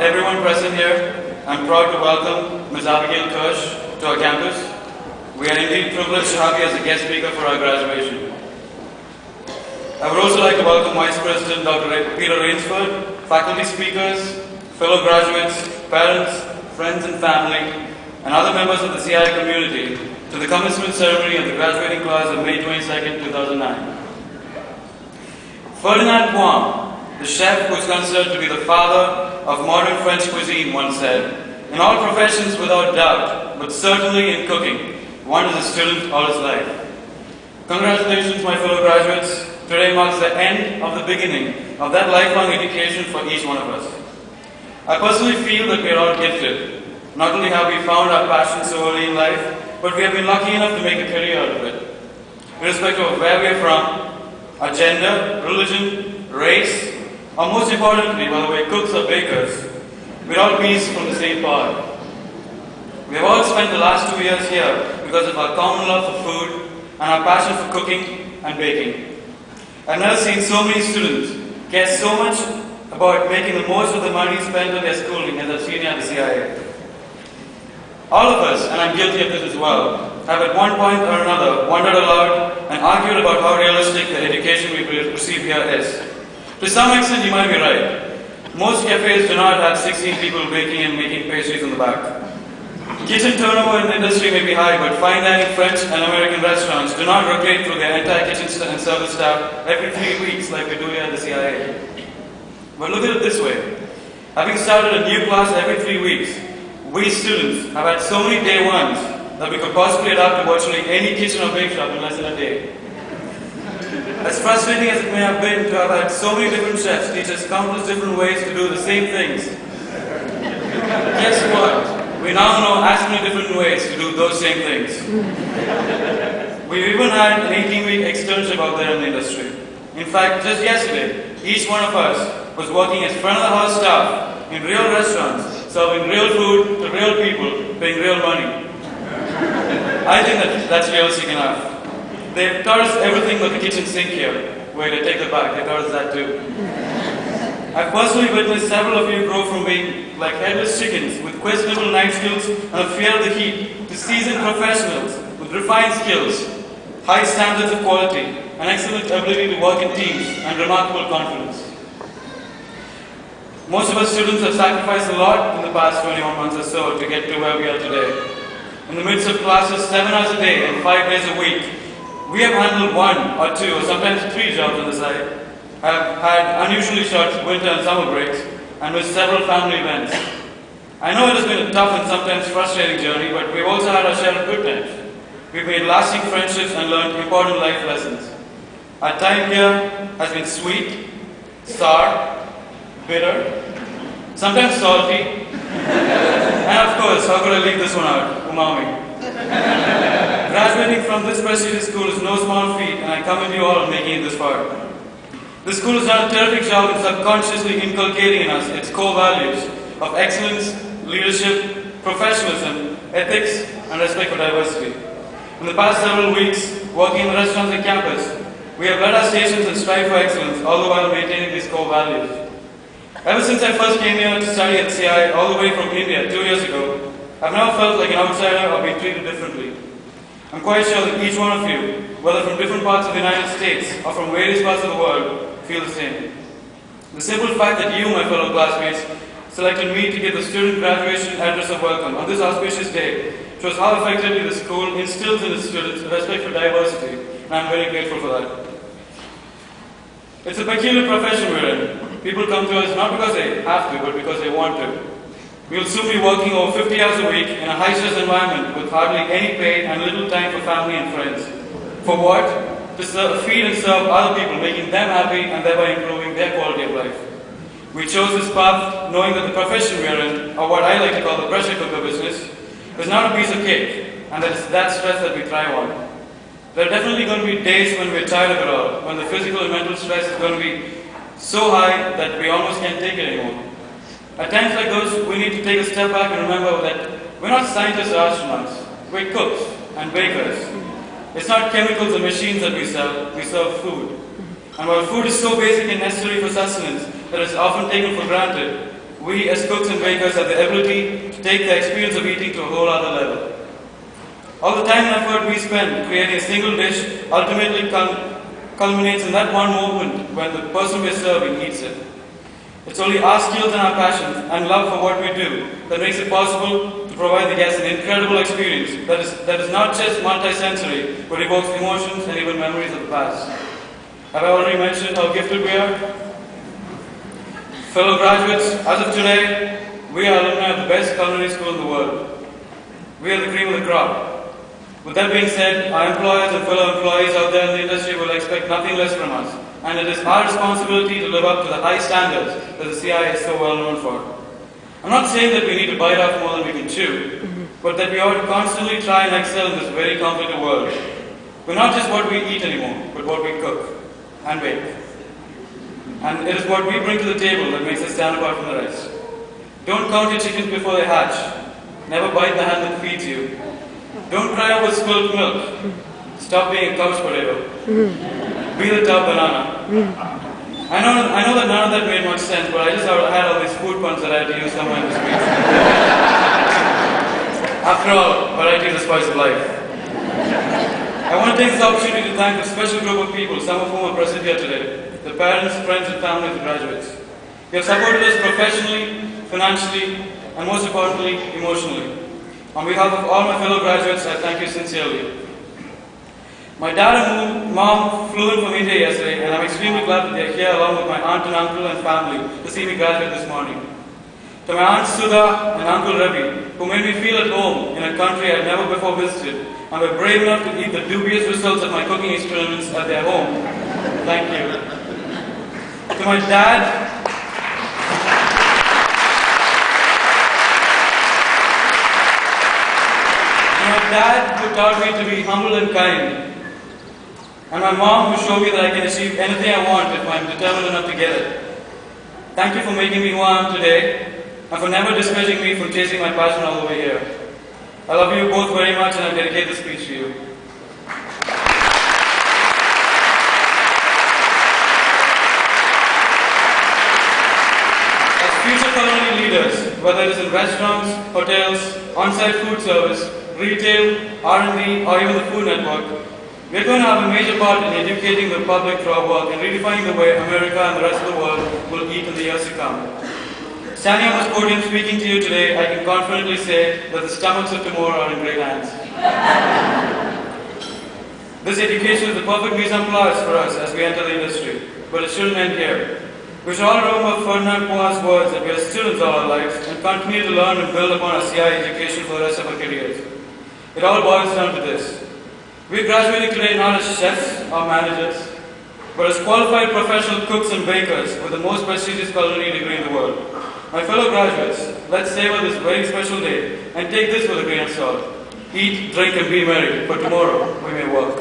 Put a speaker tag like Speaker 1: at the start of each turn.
Speaker 1: everyone present here, I'm proud to welcome Ms. Abigail Kirsch to our campus. We are indeed privileged to have you as a guest speaker for our graduation. I would also like to welcome Vice President Dr. Peter Rainsford, faculty speakers, fellow graduates, parents, friends and family, and other members of the CI community to the commencement ceremony of the graduating class of May 22, 2009. Ferdinand Poim, the chef who is considered to be the father of modern French cuisine, once said, "In all professions without doubt, but certainly in cooking, one is a student all his life." Congratulations, my fellow graduates. Today marks the end of the beginning of that lifelong education for each one of us. I personally feel that we are all gifted. Not only have we found our passion so early in life, but we have been lucky enough to make a career out of it. Irrespective of where we are from, our gender, religion, race, or most importantly, whether we're cooks or bakers, we're all beasts from the same pod. We have all spent the last 2 years here because of our common love for food and our passion for cooking and baking. I've never seen so many students care so much about making the most of the money spent on their schooling as I've seen here at the CIA. All of us, and I'm guilty of this as well, have at one point or another wondered aloud and argued about how realistic the education we receive here is. To some extent, you might be right. Most cafes do not have 16 people baking and making pastries in the back. Kitchen turnover in the industry may be high, but fine dining French and American restaurants do not rotate through their entire kitchen and service staff every 3 weeks like we do here at the CIA. But look at it this way. Having started a new class every 3 weeks, we students have had so many day ones that we could possibly adapt to virtually any kitchen or bake shop in less than a day. As frustrating as it may have been to have had so many different chefs teach us countless different ways to do the same things, guess what? We now know as many different ways to do those same things. We've even had an 18-week externship out there in the industry. In fact, just yesterday, each one of us was working as front-of-the-house staff in real restaurants, serving real food to real people, paying real money. I think that's realistic enough. They've taught us everything but the kitchen sink here. Wait, I take that back. They taught us that too. I've personally witnessed several of you grow from being like headless chickens with questionable knife skills and a fear of the heat to seasoned professionals with refined skills, high standards of quality, and excellent ability to work in teams and remarkable confidence. Most of us students have sacrificed a lot in the past 21 months or so to get to where we are today. In the midst of classes 7 hours a day and 5 days a week, we have handled 1 or 2 or sometimes 3 jobs on the side, have had unusually short winter and summer breaks, and missed several family events. I know it has been a tough and sometimes frustrating journey, but we've also had our share of good times. We've made lasting friendships and learned important life lessons. Our time here has been sweet, sour, bitter, sometimes salty, and of course, how could I leave this one out? Umami. Graduating from this prestigious school is no small feat, and I commend you all on making it this far. The school has done a terrific job in subconsciously inculcating in us its core values of excellence, leadership, professionalism, ethics, and respect for diversity. In the past several weeks, working in the restaurants and campus, we have led our stations and strive for excellence, all the while maintaining these core values. Ever since I first came here to study at CI, all the way from India 2 years ago, I've never felt like an outsider or been treated differently. I'm quite sure that each one of you, whether from different parts of the United States or from various parts of the world, feel the same. The simple fact that you, my fellow classmates, selected me to give the student graduation address of welcome on this auspicious day shows how effectively the school instills in its students respect for diversity, and I'm very grateful for that. It's a peculiar profession we're in. People come to us not because they have to, but because they want to. We will soon be working over 50 hours a week in a high-stress environment with hardly any pay and little time for family and friends. For what? To feed and serve other people, making them happy and thereby improving their quality of life. We chose this path knowing that the profession we are in, or what I like to call the pressure cooker business, is not a piece of cake, and that it's that stress that we thrive on. There are definitely going to be days when we're tired of it all, when the physical and mental stress is going to be so high that we almost can't take it anymore. At times like those, we need to take a step back and remember that we're not scientists or astronauts. We're cooks and bakers. It's not chemicals or machines that we serve food. And while food is so basic and necessary for sustenance that it's often taken for granted, we as cooks and bakers have the ability to take the experience of eating to a whole other level. All the time and effort we spend creating a single dish ultimately culminates in that one moment when the person we're serving eats it. It's only our skills and our passion and love for what we do that makes it possible to provide the guests an incredible experience that is not just multi-sensory, but evokes emotions and even memories of the past. Have I already mentioned how gifted we are? Fellow graduates, as of today, we are alumni of the best culinary school in the world. We are the cream of the crop. With that being said, our employers and fellow employees out there in the industry will expect nothing less from us, and it is our responsibility to live up to the high standards that the CI is so well known for. I'm not saying that we need to bite off more than we can chew, but that we ought to constantly try and excel in this very complicated world. We're not just what we eat anymore, but what we cook and bake. And it is what we bring to the table that makes us stand apart from the rest. Don't count your chickens before they hatch. Never bite the hand that feeds you. Don't cry over spilled milk. Stop being a couch potato. Be the top banana. I know that none of that made much sense, but I just had all these food puns that I had to use somewhere in the streets. After all, variety is the spice of life. I want to take this opportunity to thank a special group of people, some of whom are present here today, the parents, friends, and families of graduates. You have supported us professionally, financially, and most importantly, emotionally. On behalf of all my fellow graduates, I thank you sincerely. My dad and mom flew in from India yesterday, and I'm extremely glad that they're here along with my aunt and uncle and family to see me graduate this morning. To my Aunt Sudha and Uncle Ravi, who made me feel at home in a country I had never before visited, and were brave enough to eat the dubious results of my cooking experiments at their home, thank you. To my dad, who taught me to be humble and kind, and my mom who showed me that I can achieve anything I want if I'm determined enough to get it. Thank you for making me who I am today, and for never discouraging me from chasing my passion all the way here. I love you both very much, and I dedicate this speech to you. As future culinary leaders, whether it is in restaurants, hotels, on-site food service, retail, R&D, or even the Food Network, we're going to have a major part in educating the public through our work and redefining the way America and the rest of the world will eat in the years to come. Standing on this podium speaking to you today, I can confidently say that the stomachs of tomorrow are in great hands. This education is the perfect mise en place for us as we enter the industry, but it shouldn't end here. We should all remember Ferdinand Poir's words that we are students all our lives and continue to learn and build upon our CI education for the rest of our careers. It all boils down to this. We're graduating today not as chefs or managers, but as qualified professional cooks and bakers with the most prestigious culinary degree in the world. My fellow graduates, let's savor this very special day and take this with a grain of salt. Eat, drink, and be merry, for tomorrow we may work.